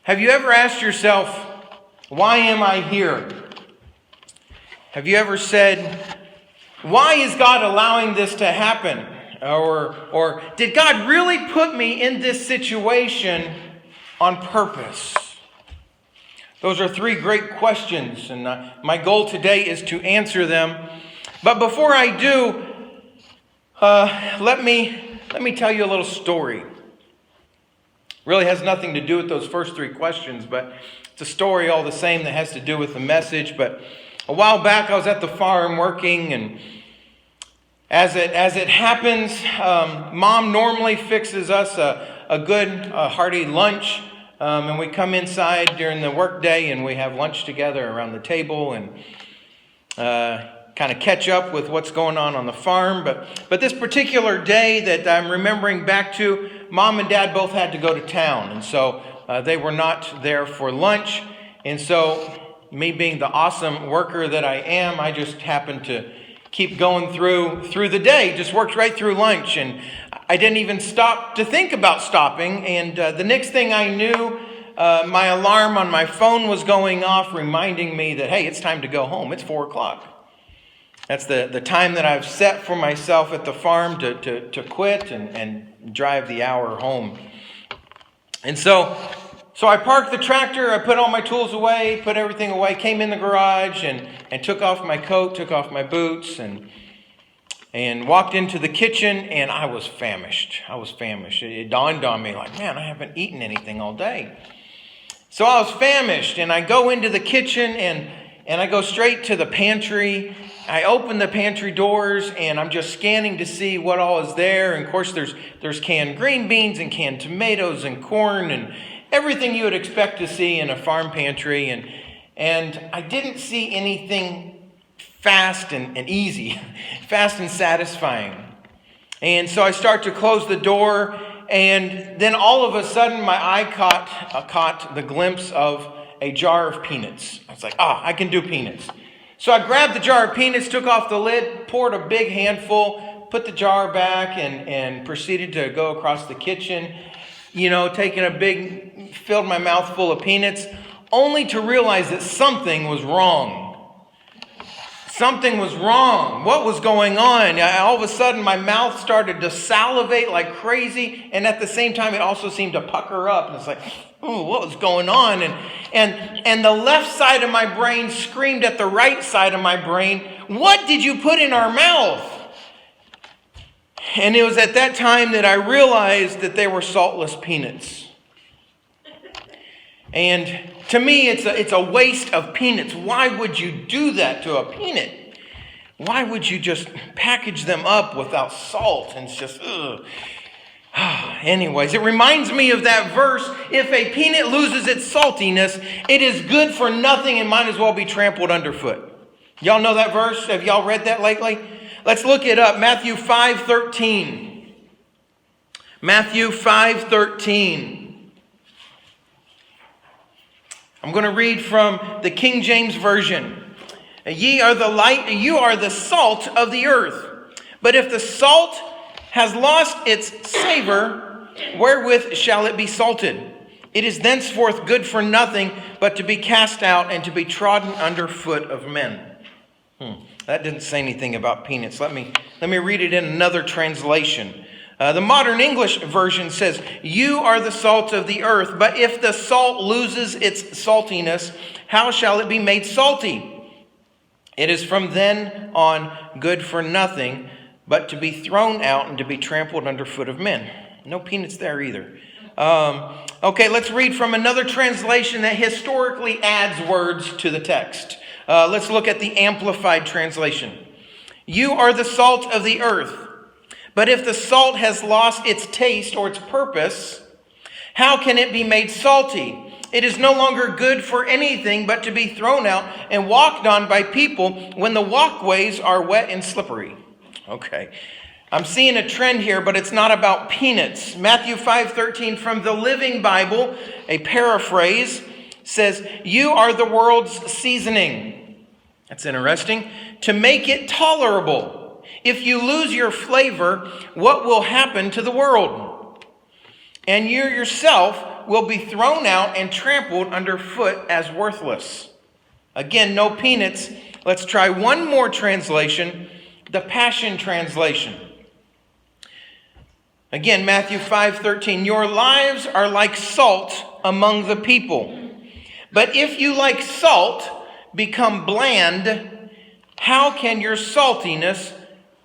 Have you ever asked yourself, why am I here? Have you ever said, why is God allowing this to happen? Or did God really put me in this situation on purpose? Those are three great questions, and my goal today is to answer them. But before I do, let me tell you a little story. Really has nothing to do with those first three questions, but it's a story all the same that has to do with the message. But a while back, I was at the farm working, and as it happens, Mom normally fixes us a good hearty lunch, and we come inside during the workday, and we have lunch together around the table, and kind of catch up with what's going on the farm. But this particular day that I'm remembering back to, Mom and Dad both had to go to town, and so they were not there for lunch. And so, me being the awesome worker that I am, I just happened to keep going through the day, just worked right through lunch, and I didn't even stop to think about stopping. And the next thing I knew, my alarm on my phone was going off, reminding me that, hey, it's time to go home. It's 4 o'clock. That's the time that I've set for myself at the farm to quit and drive the hour home. And so I parked the tractor, I put all my tools away, put everything away, came in the garage and took off my coat, took off my boots, and walked into the kitchen, and I was famished. It dawned on me like, man, I haven't eaten anything all day. So I was famished, and I go into the kitchen, and I go straight to the pantry. I open the pantry doors, and I'm just scanning to see what all is there. And of course, there's canned green beans and canned tomatoes and corn and everything you would expect to see in a farm pantry. And I didn't see anything fast and easy, fast and satisfying. And so I start to close the door, and then all of a sudden my eye caught the glimpse of a jar of peanuts. I was like, I can do peanuts. So I grabbed the jar of peanuts, took off the lid, poured a big handful, put the jar back, and proceeded to go across the kitchen, filled my mouth full of peanuts, only to realize that something was wrong. Something was wrong. What was going on? All of a sudden, my mouth started to salivate like crazy, and at the same time, it also seemed to pucker up. And it's like, ooh, what was going on? And the left side of my brain screamed at the right side of my brain, what did you put in our mouth? And it was at that time that I realized that they were saltless peanuts. And to me, it's a waste of peanuts. Why would you do that to a peanut? Why would you just package them up without salt? And it's just, ugh. Anyways, it reminds me of that verse, if a peanut loses its saltiness, it is good for nothing and might as well be trampled underfoot. Y'all know that verse? Have y'all read that lately? Let's look it up. Matthew 5:13. Matthew 5:13. I'm going to read from the King James Version. Ye are the light, you are the salt of the earth. But if the salt has lost its savor, wherewith shall it be salted? It is thenceforth good for nothing, but to be cast out and to be trodden under foot of men. That didn't say anything about peanuts. Let me read it in another translation. The Modern English Version says, you are the salt of the earth, but if the salt loses its saltiness, how shall it be made salty? It is from then on good for nothing, but to be thrown out and to be trampled under foot of men. No peanuts there either. Okay, let's read from another translation that historically adds words to the text. Let's look at the Amplified Translation. You are the salt of the earth. But if the salt has lost its taste or its purpose, how can it be made salty? It is no longer good for anything but to be thrown out and walked on by people when the walkways are wet and slippery. Okay, I'm seeing a trend here, but it's not about peanuts. Matthew 5:13 from the Living Bible, a paraphrase, says, you are the world's seasoning. That's interesting. To make it tolerable. If you lose your flavor, what will happen to the world? And you yourself will be thrown out and trampled underfoot as worthless. Again, no peanuts. Let's try one more translation, the Passion Translation. Again, Matthew 5:13. Your lives are like salt among the people. But if you, like salt, become bland, how can your saltiness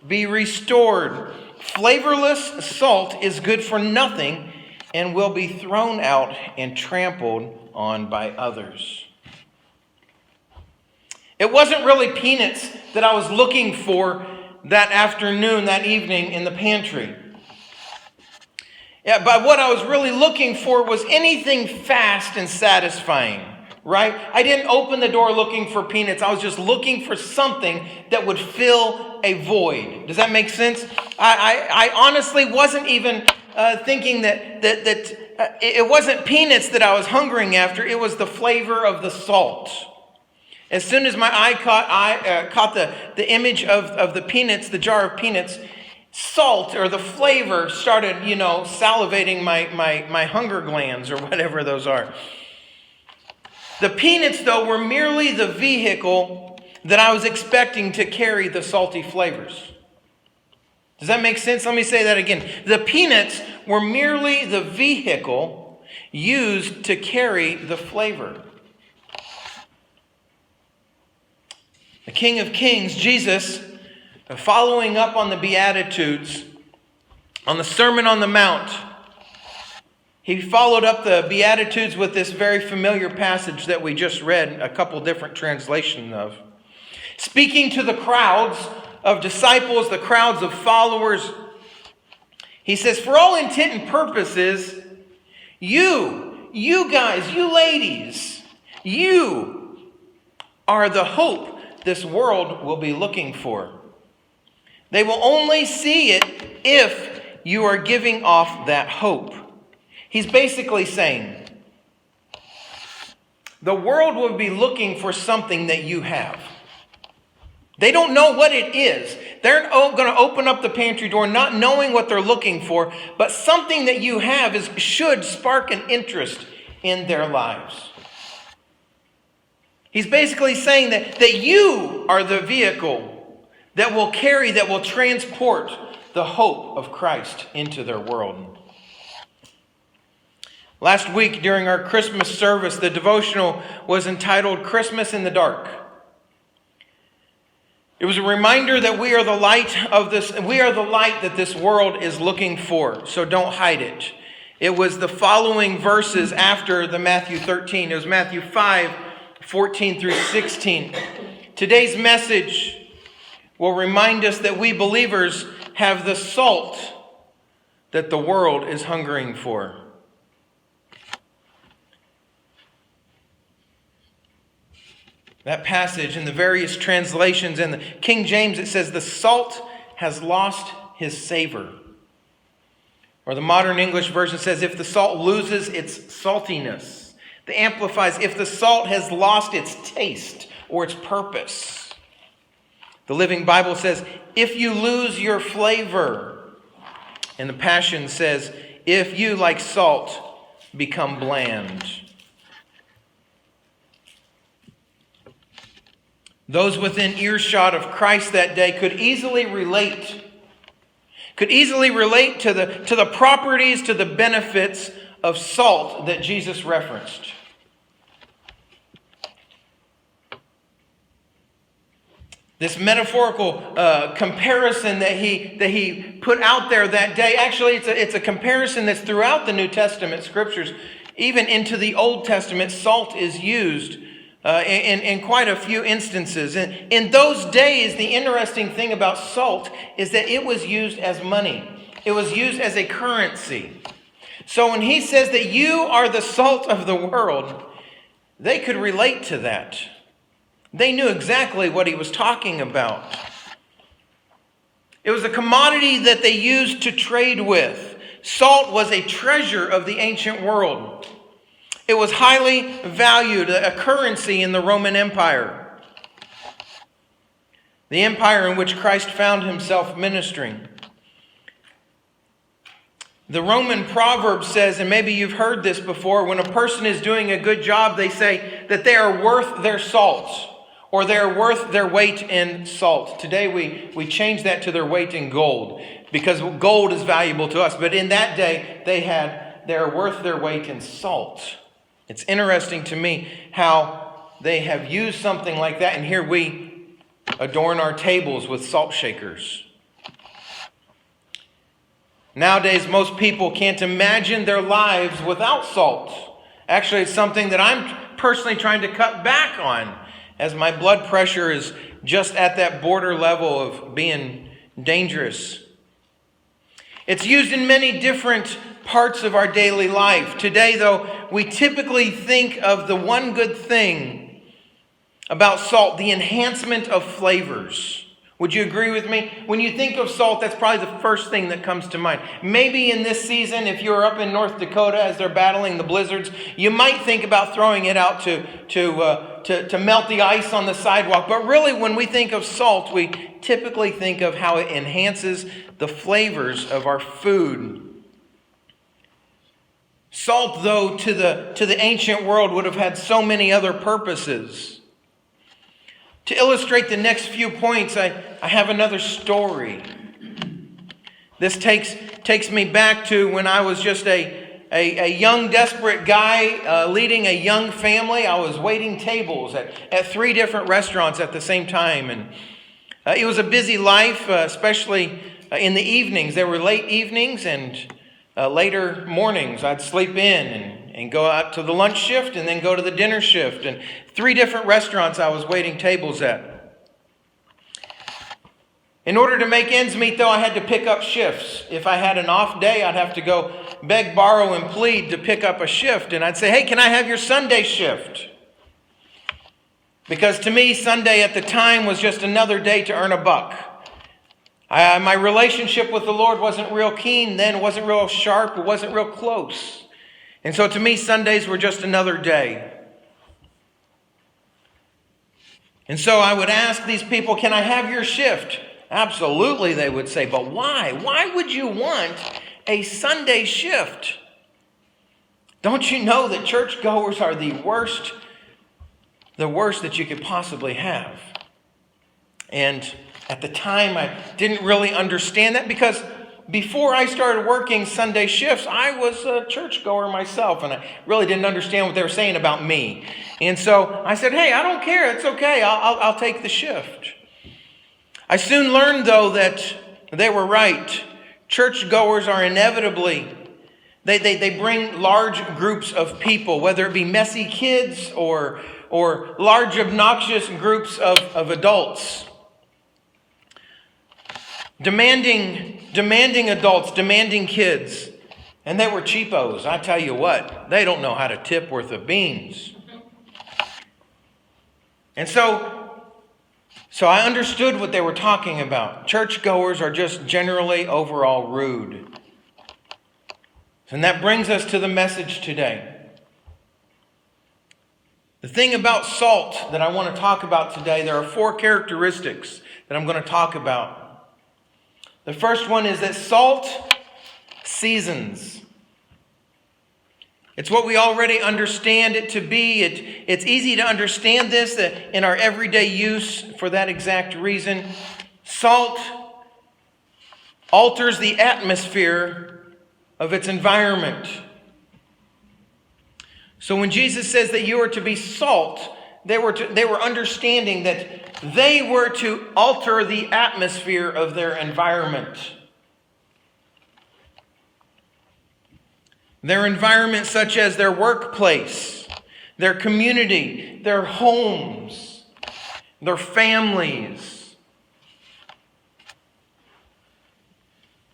be restored? Flavorless salt is good for nothing and will be thrown out and trampled on by others. It wasn't really peanuts that I was looking for that afternoon, that evening in the pantry. Yeah, but what I was really looking for was anything fast and satisfying, right? I didn't open the door looking for peanuts. I was just looking for something that would fill a void. Does that make sense? I honestly wasn't even thinking that it wasn't peanuts that I was hungering after. It was the flavor of the salt. As soon as my eye caught the image of the peanuts, the jar of peanuts, salt or the flavor started, salivating my hunger glands or whatever those are. The peanuts, though, were merely the vehicle that I was expecting to carry the salty flavors. Does that make sense? Let me say that again. The peanuts were merely the vehicle used to carry the flavor. The King of Kings, Jesus, following up on the Beatitudes, on the Sermon on the Mount, he followed up the Beatitudes with this very familiar passage that we just read, a couple different translations of. Speaking to the crowds of disciples, the crowds of followers, he says, for all intent and purposes, you guys, you ladies, you are the hope this world will be looking for. They will only see it if you are giving off that hope. He's basically saying, the world will be looking for something that you have. They don't know what it is. They're going to open up the pantry door not knowing what they're looking for, but something that you have should spark an interest in their lives. He's basically saying that you are the vehicle that will carry, that will transport the hope of Christ into their world. Last week during our Christmas service, the devotional was entitled Christmas in the Dark. It was a reminder that we are the light that this world is looking for, so don't hide it. It was the following verses after the Matthew 13. It was Matthew 5, 14 through 16. Today's message will remind us that we believers have the salt that the world is hungering for. That passage in the various translations, in the King James, it says, the salt has lost his savor. Or the modern English version says, if the salt loses its saltiness. The Amplifies, if the salt has lost its taste or its purpose. The Living Bible says, if you lose your flavor. And the Passion says, if you, like salt, become bland. Those within earshot of Christ that day could easily relate to the properties, to the benefits of salt that Jesus referenced. This metaphorical comparison that he put out there that day, actually it's a comparison that's throughout the New Testament scriptures. Even into the Old Testament, salt is used in quite a few instances. And in those days, the interesting thing about salt is that it was used as money. It was used as a currency. So when he says that you are the salt of the world, they could relate to that. They knew exactly what he was talking about. It was a commodity that they used to trade with. Salt was a treasure of the ancient world. It was highly valued, a currency in the Roman Empire. The empire in which Christ found himself ministering. The Roman proverb says, and maybe you've heard this before, when a person is doing a good job, they say that they are worth their salt, or they are worth their weight in salt. Today we change that to their weight in gold, because gold is valuable to us. But in that day, they are worth their weight in salt. It's interesting to me how they have used something like that, and here we adorn our tables with salt shakers. Nowadays, most people can't imagine their lives without salt. Actually, it's something that I'm personally trying to cut back on, as my blood pressure is just at that border level of being dangerous. It's used in many different parts of our daily life. Today, though, we typically think of the one good thing about salt, the enhancement of flavors. Would you agree with me? When you think of salt, that's probably the first thing that comes to mind. Maybe in this season, if you're up in North Dakota as they're battling the blizzards, you might think about throwing it out to melt the ice on the sidewalk. But really, when we think of salt, we typically think of how it enhances the flavors of our food. Salt, though, to the ancient world would have had so many other purposes. To illustrate the next few points, I have another story. This takes me back to when I was just a young, desperate guy leading a young family. I was waiting tables at 3 different restaurants at the same time. And it was a busy life, especially in the evenings. There were late evenings and later mornings. I'd sleep in and go out to the lunch shift and then go to the dinner shift. And 3 different restaurants I was waiting tables at. In order to make ends meet, though, I had to pick up shifts. If I had an off day, I'd have to go beg, borrow, and plead to pick up a shift. And I'd say, hey, can I have your Sunday shift? Because to me, Sunday at the time was just another day to earn a buck. My relationship with the Lord wasn't real keen then, wasn't real sharp, it wasn't real close. And so to me, Sundays were just another day. And so I would ask these people, can I have your shift? Absolutely, they would say, but why? Why would you want a Sunday shift? Don't you know that churchgoers are the worst that you could possibly have? And at the time, I didn't really understand that because before I started working Sunday shifts, I was a churchgoer myself, and I really didn't understand what they were saying about me. And so I said, hey, I don't care. It's okay. I'll take the shift. I soon learned, though, that they were right. Churchgoers are inevitably, they bring large groups of people, whether it be messy kids or large obnoxious groups of adults. Demanding adults, demanding kids. And they were cheapos. I tell you what, they don't know how to tip worth of beans. And so I understood what they were talking about. Churchgoers are just generally overall rude. And that brings us to the message today. The thing about salt that I want to talk about today, there are 4 characteristics that I'm going to talk about. The first one is that salt seasons. It's what we already understand it to be. It's easy to understand this in our everyday use for that exact reason. Salt alters the atmosphere of its environment. So when Jesus says that you are to be salt, they were understanding that they were to alter the atmosphere of their environment. Their environment, such as their workplace, their community, their homes, their families.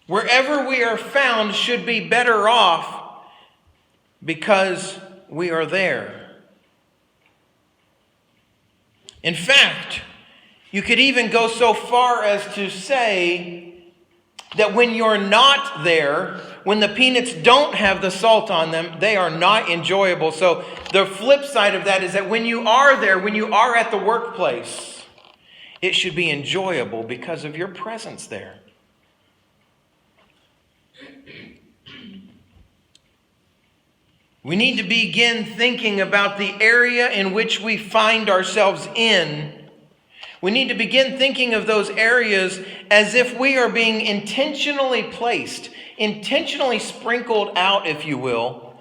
Wherever we are found should be better off because we are there. In fact, you could even go so far as to say that when you're not there, when the peanuts don't have the salt on them, they are not enjoyable. So the flip side of that is that when you are there, when you are at the workplace, it should be enjoyable because of your presence there. We need to begin thinking about the area in which we find ourselves in. We need to begin thinking of those areas as if we are being intentionally placed, intentionally sprinkled out, if you will,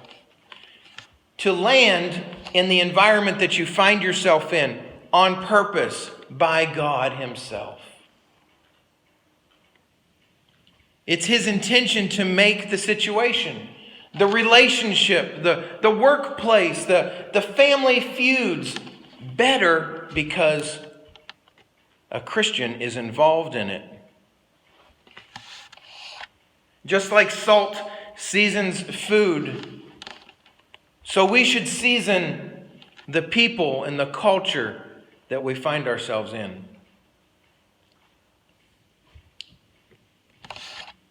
to land in the environment that you find yourself in on purpose by God Himself. It's His intention to make the situation, the relationship, the workplace, the family feuds better because a Christian is involved in it. Just like salt seasons food, so we should season the people and the culture that we find ourselves in.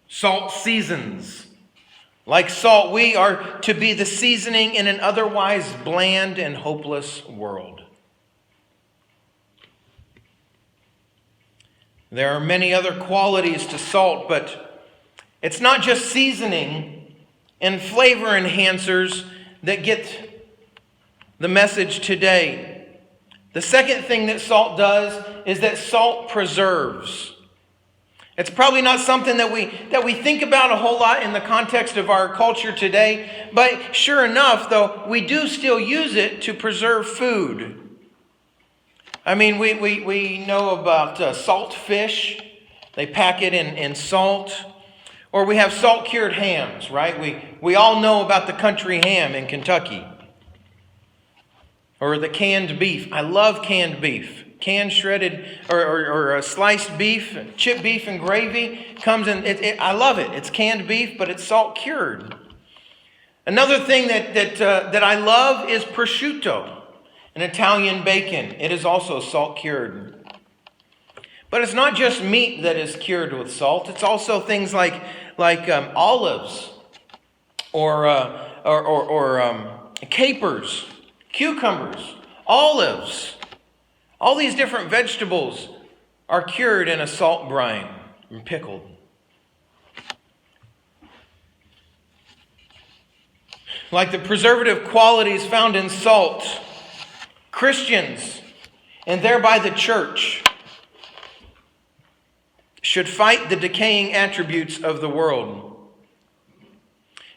Salt seasons. Like salt, we are to be the seasoning in an otherwise bland and hopeless world. There are many other qualities to salt, but it's not just seasoning and flavor enhancers that get the message today. The second thing that salt does is that salt preserves. It's probably not something that we think about a whole lot in the context of our culture today, but sure enough, though, we do still use it to preserve food. I mean, we know about salt fish. They pack it in salt. Or we have salt-cured hams, right? We all know about the country ham in Kentucky. Or the canned beef. I love canned beef. Canned shredded or sliced beef, chipped beef and gravy comes in. I love it. It's canned beef, but it's salt-cured. Another thing that I love is prosciutto, an Italian bacon. It is also salt-cured. But it's not just meat that is cured with salt. It's also things like olives or capers, cucumbers, olives. All these different vegetables are cured in a salt brine and pickled. Like the preservative qualities found in salt, Christians, and thereby the church, should fight the decaying attributes of the world.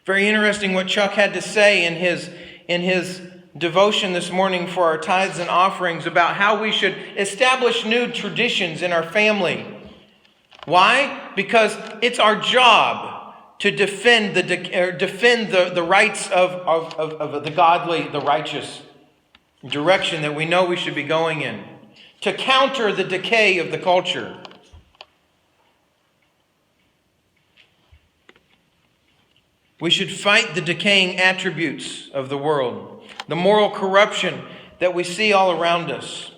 Very interesting what Chuck had to say in his devotion this morning for our tithes and offerings about how we should establish new traditions in our family. Why? Because it's our job to defend the rights of the godly, the righteous direction that we know we should be going in, to counter the decay of the culture. We should fight the decaying attributes of the world, the moral corruption that we see all around us.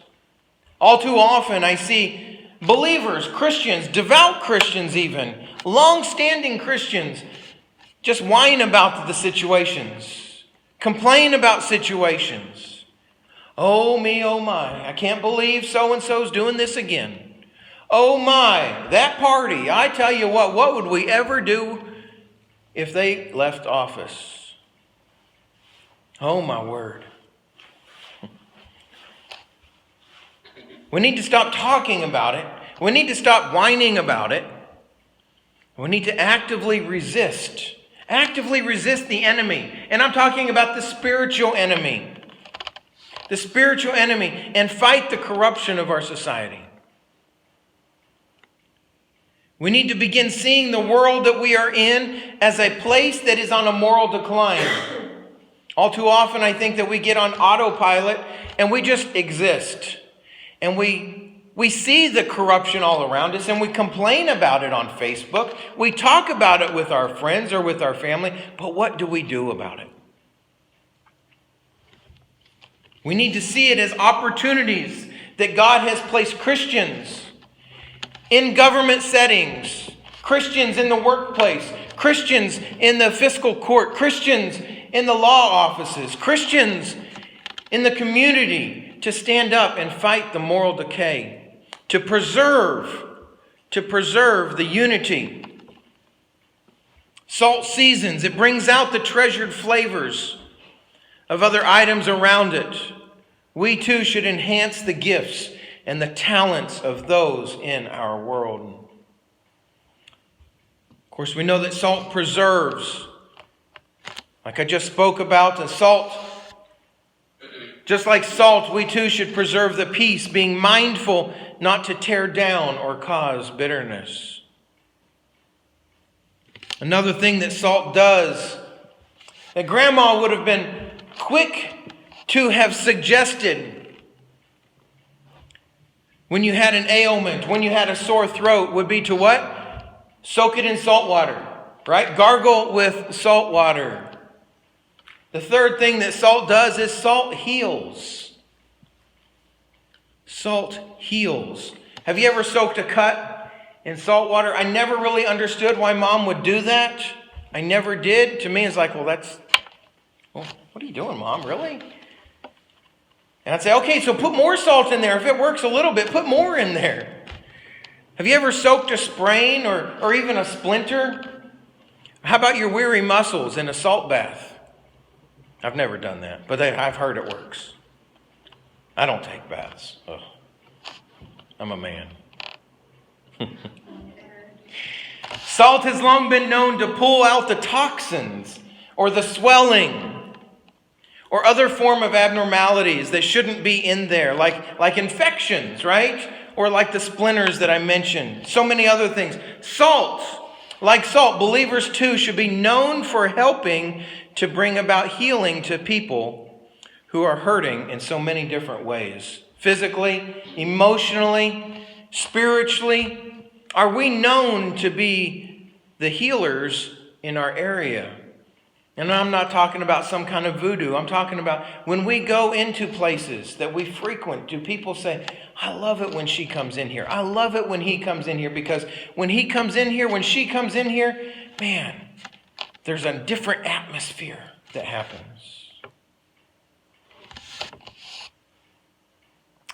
All too often I see believers, Christians, devout Christians even, long-standing Christians, just whine about the situations, complain about situations. Oh me, oh my, I can't believe so-and-so's doing this again. Oh my, that party, I tell you what would we ever do if they left office? Oh my word. We need to stop talking about it. We need to stop whining about it. We need to actively resist the enemy. And I'm talking about the spiritual enemy. The spiritual enemy, and fight the corruption of our society. We need to begin seeing the world that we are in as a place that is on a moral decline. All too often I think that we get on autopilot and we just exist. And we see the corruption all around us and we complain about it on Facebook. We talk about it with our friends or with our family, but what do we do about it? We need to see it as opportunities that God has placed Christians in government settings, Christians in the workplace, Christians in the fiscal court, Christians in the law offices, Christians in the community to stand up and fight the moral decay, to preserve the unity. Salt seasons, it brings out the treasured flavors of other items around it, we too should enhance the gifts and the talents of those in our world. Of course, we know that salt preserves. Like I just spoke about, and salt, just like salt, we too should preserve the peace, being mindful not to tear down or cause bitterness. Another thing that salt does, that Grandma would have been quick to have suggested when you had an ailment, when you had a sore throat, would be to what? Soak it in salt water, right? Gargle with salt water. The third thing that salt does is salt heals. Salt heals. Have you ever soaked a cut in salt water? I never really understood why Mom would do that. I never did. To me, it's like, well, what are you doing, Mom? Really? And I'd say, okay, so put more salt in there. If it works a little bit, put more in there. Have you ever soaked a sprain or even a splinter? How about your weary muscles in a salt bath? I've never done that, but I've heard it works. I don't take baths. Ugh. I'm a man. Salt has long been known to pull out the toxins or the swelling or other form of abnormalities that shouldn't be in there, like infections, right? Or like the splinters that I mentioned. So many other things. Salt, like salt, believers too should be known for helping to bring about healing to people who are hurting in so many different ways. Physically, emotionally, spiritually. Are we known to be the healers in our area? And I'm not talking about some kind of voodoo. I'm talking about when we go into places that we frequent, do people say, I love it when she comes in here. I love it when he comes in here, because when he comes in here, when she comes in here, man, there's a different atmosphere that happens.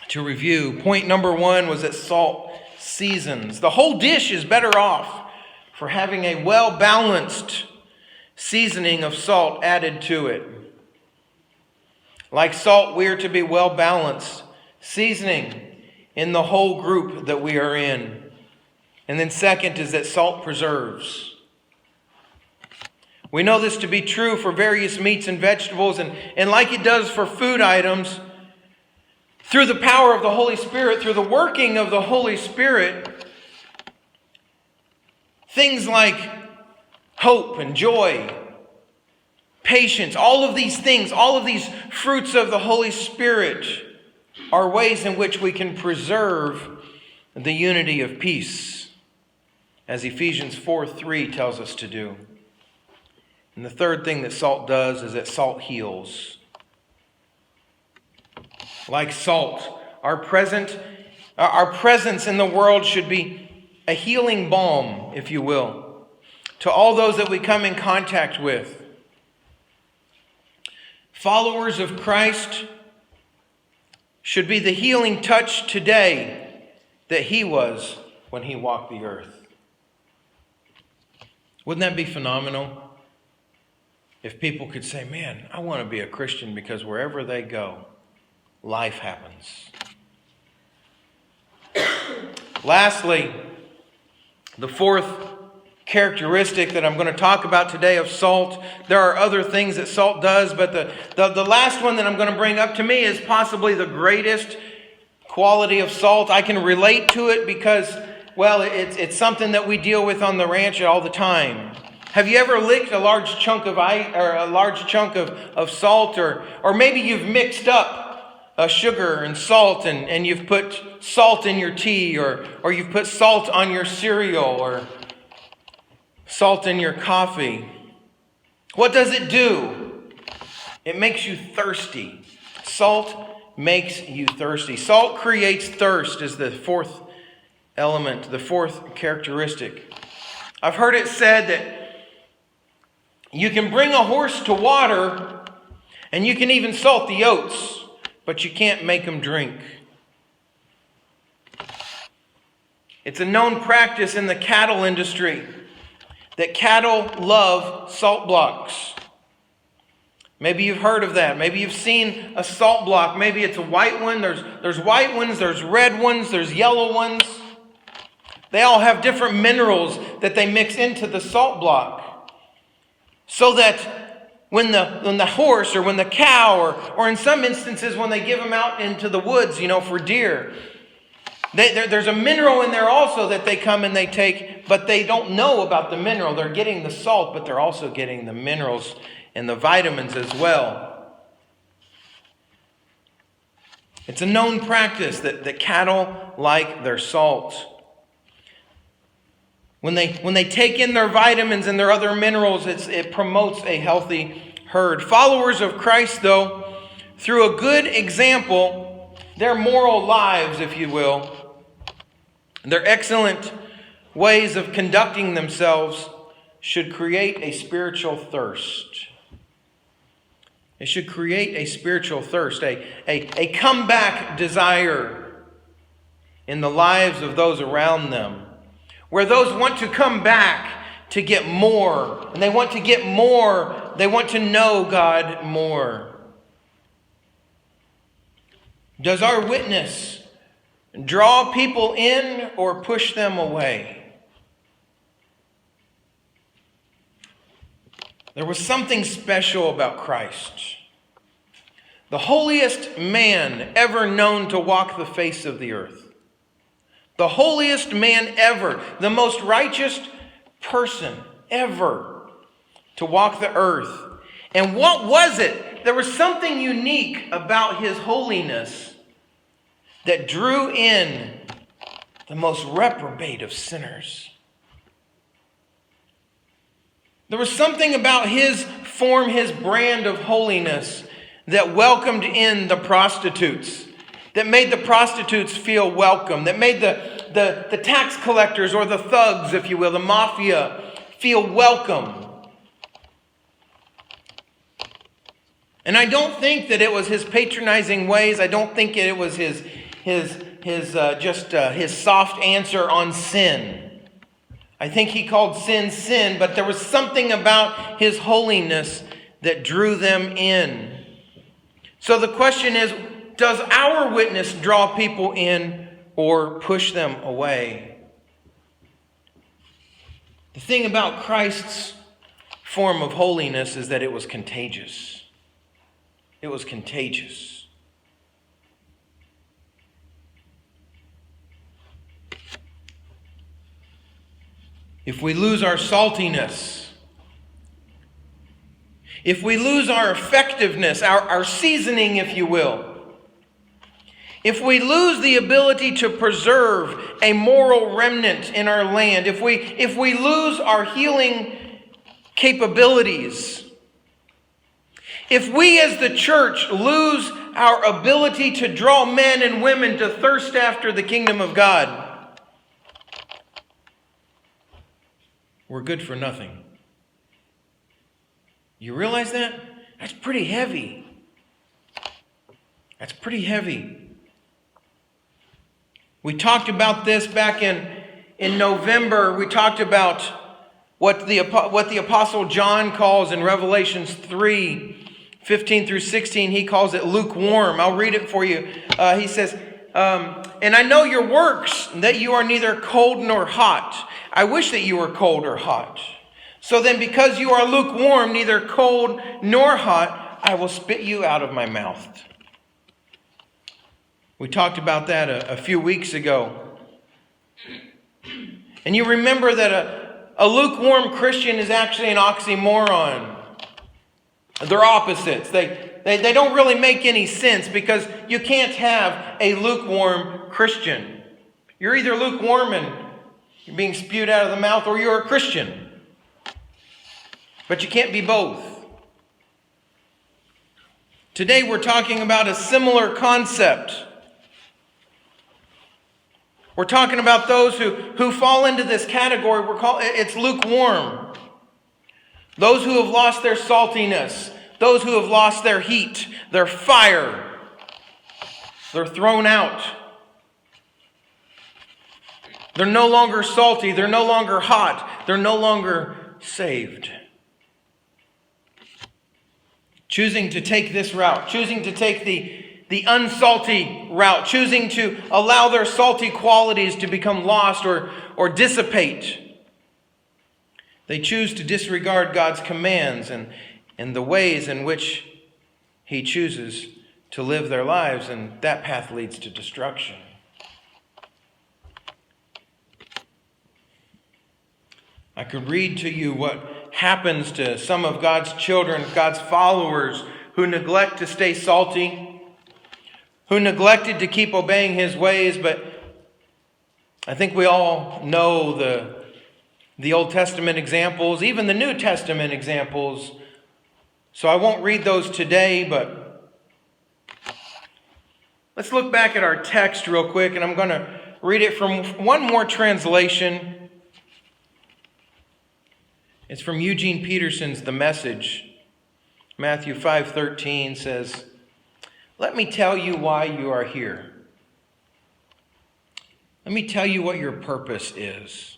To review, point number 1 was that salt seasons. The whole dish is better off for having a well-balanced seasoning of salt added to it. Like salt, we are to be well-balanced, seasoning in the whole group that we are in. And then second is that salt preserves. We know this to be true for various meats and vegetables, and like it does for food items, through the power of the Holy Spirit, through the working of the Holy Spirit, things like hope and joy, patience, all of these things, all of these fruits of the Holy Spirit are ways in which we can preserve the unity of peace, as Ephesians 4:3 tells us to do. And the third thing that salt does is that salt heals. Like salt, our presence in the world should be a healing balm, if you will, to all those that we come in contact with. Followers of Christ should be the healing touch today that he was when he walked the earth. Wouldn't that be phenomenal? If people could say, man, I want to be a Christian because wherever they go, life happens. Lastly, the fourth characteristic that I'm going to talk about today of salt. There are other things that salt does, but the last one that I'm going to bring up to me is possibly the greatest quality of salt. I can relate to it because, well, it's something that we deal with on the ranch all the time. Have you ever licked a large chunk of ice or a large chunk of salt, or maybe you've mixed up sugar and salt and you've put salt in your tea, or you've put salt on your cereal or salt in your coffee? What does it do? It makes you thirsty. Salt makes you thirsty. Salt creates thirst is the fourth element, the fourth characteristic. I've heard it said that you can bring a horse to water and you can even salt the oats, but you can't make them drink. It's a known practice in the cattle industry that cattle love salt blocks. Maybe you've heard of that. Maybe you've seen a salt block. Maybe it's a white one. There's white ones, there's red ones, there's yellow ones. They all have different minerals that they mix into the salt block. So that when the horse or when the cow or in some instances when they give them out into the woods, for deer, there's a mineral in there also that they come and they take, but they don't know about the mineral. They're getting the salt, but they're also getting the minerals and the vitamins as well. It's a known practice that cattle like their salt. When they take in their vitamins and their other minerals, it promotes a healthy herd. Followers of Christ, though, through a good example, their moral lives, if you will, their excellent ways of conducting themselves should create a spiritual thirst. It should create a spiritual thirst, a comeback desire in the lives of those around them, where those want to come back to get more, and they want to get more. They want to know God more. Does our witness draw people in or push them away? There was something special about Christ. The holiest man ever known to walk the face of the earth. The holiest man ever. The most righteous person ever to walk the earth. And what was it? There was something unique about his holiness that drew in the most reprobate of sinners. There was something about his form, his brand of holiness that welcomed in the prostitutes, that made the prostitutes feel welcome, that made the tax collectors or the thugs, if you will, the mafia, feel welcome. And I don't think that it was his patronizing ways. I don't think it was his soft answer on sin. I think he called sin, sin, but there was something about his holiness that drew them in. So the question is, does our witness draw people in or push them away? The thing about Christ's form of holiness is that it was contagious. It was contagious. If we lose our saltiness, if we lose our effectiveness, our seasoning, if you will, if we lose the ability to preserve a moral remnant in our land, if we lose our healing capabilities, if we as the church lose our ability to draw men and women to thirst after the kingdom of God, we're good for nothing. You realize that? That's pretty heavy. That's pretty heavy. We talked about this back in November. We talked about what the Apostle John calls in Revelation 3:15 through 16. He calls it lukewarm. I'll read it for you. He says, and I know your works, that you are neither cold nor hot. I wish that you were cold or hot. So then, because you are lukewarm, neither cold nor hot, I will spit you out of my mouth. We talked about that a few weeks ago. And you remember that a lukewarm Christian is actually an oxymoron. They're opposites. They don't really make any sense, because you can't have a lukewarm Christian. You're either lukewarm and you're being spewed out of the mouth, or you're a Christian. But you can't be both. Today we're talking about a similar concept. We're talking about those who fall into this category. It's lukewarm. Those who have lost their saltiness. Those who have lost their heat, their fire. They're thrown out. They're no longer salty. They're no longer hot. They're no longer saved. choosing to take this route, choosing to take the unsalty route, choosing to allow their salty qualities to become lost or dissipate. They choose to disregard God's commands and the ways in which He chooses to live their lives, and that path leads to destruction. I could read to you what happens to some of God's children, God's followers, who neglect to stay salty, who neglected to keep obeying His ways. But I think we all know the Old Testament examples, even the New Testament examples. So I won't read those today, but let's look back at our text real quick, and I'm going to read it from one more translation. It's from Eugene Peterson's The Message. Matthew 5:13 says, "Let me tell you why you are here. Let me tell you what your purpose is.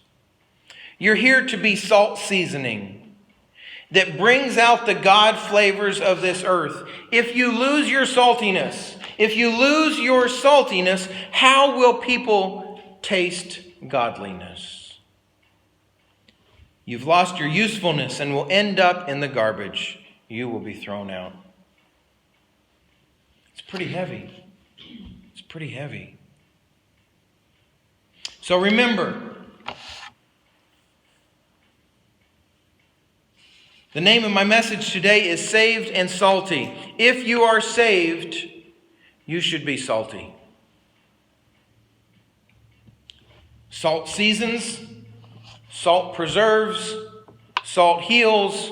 You're here to be salt seasoning that brings out the God flavors of this earth. If you lose your saltiness, how will people taste godliness? You've lost your usefulness and will end up in the garbage. You will be thrown out." It's pretty heavy. It's pretty heavy. So remember, the name of my message today is Saved and Salty. If you are saved, you should be salty. Salt seasons, salt preserves, salt heals,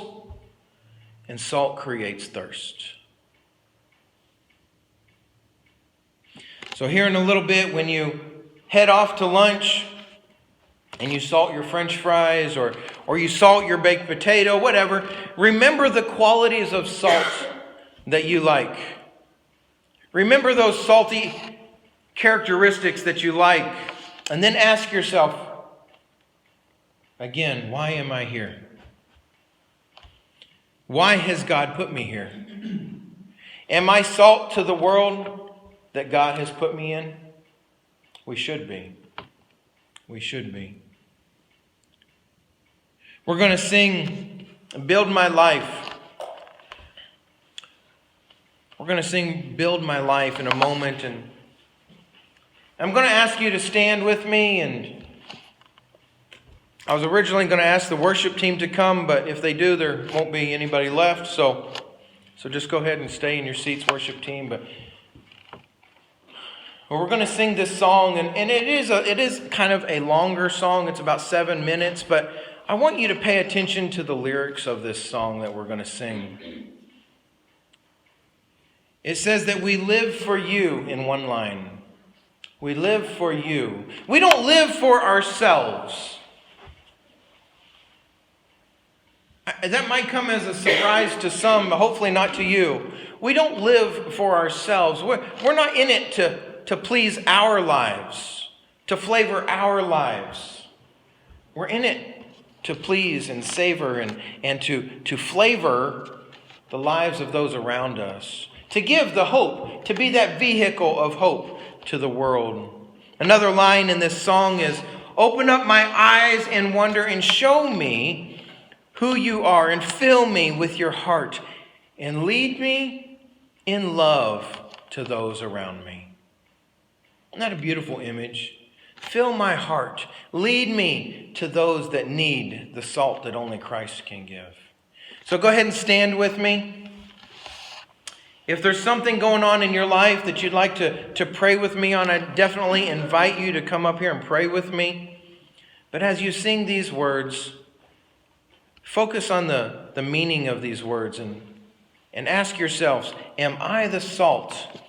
and salt creates thirst. So here in a little bit, when you head off to lunch and you salt your French fries or you salt your baked potato, whatever, remember the qualities of salt that you like. Remember those salty characteristics that you like, and then ask yourself, again, why am I here? Why has God put me here? Am I salt to the world that God has put me in? We should be. We should be. We're going to sing Build My Life. We're going to sing Build My Life in a moment. And I'm going to ask you to stand with me. And I was originally going to ask the worship team to come, but if they do, there won't be anybody left. So just go ahead and stay in your seats, worship team. But we're going to sing this song, and it is kind of a longer song. It's about 7 minutes, but I want you to pay attention to the lyrics of this song that we're going to sing. It says that we live for you in one line. We live for you. We don't live for ourselves. That might come as a surprise to some, but hopefully not to you. We don't live for ourselves. We're not in it to please our lives, to flavor our lives. We're in it to please and savor and to flavor the lives of those around us. To give the hope, to be that vehicle of hope to the world. Another line in this song is, "Open up my eyes in wonder and show me who you are, and fill me with your heart, and lead me in love to those around me." Isn't that a beautiful image? Fill my heart. Lead me to those that need the salt that only Christ can give. So go ahead and stand with me. If there's something going on in your life that you'd like to pray with me on, I definitely invite you to come up here and pray with me. But as you sing these words, focus on the meaning of these words and ask yourselves, am I the salt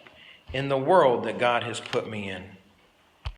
in the world that God has put me in?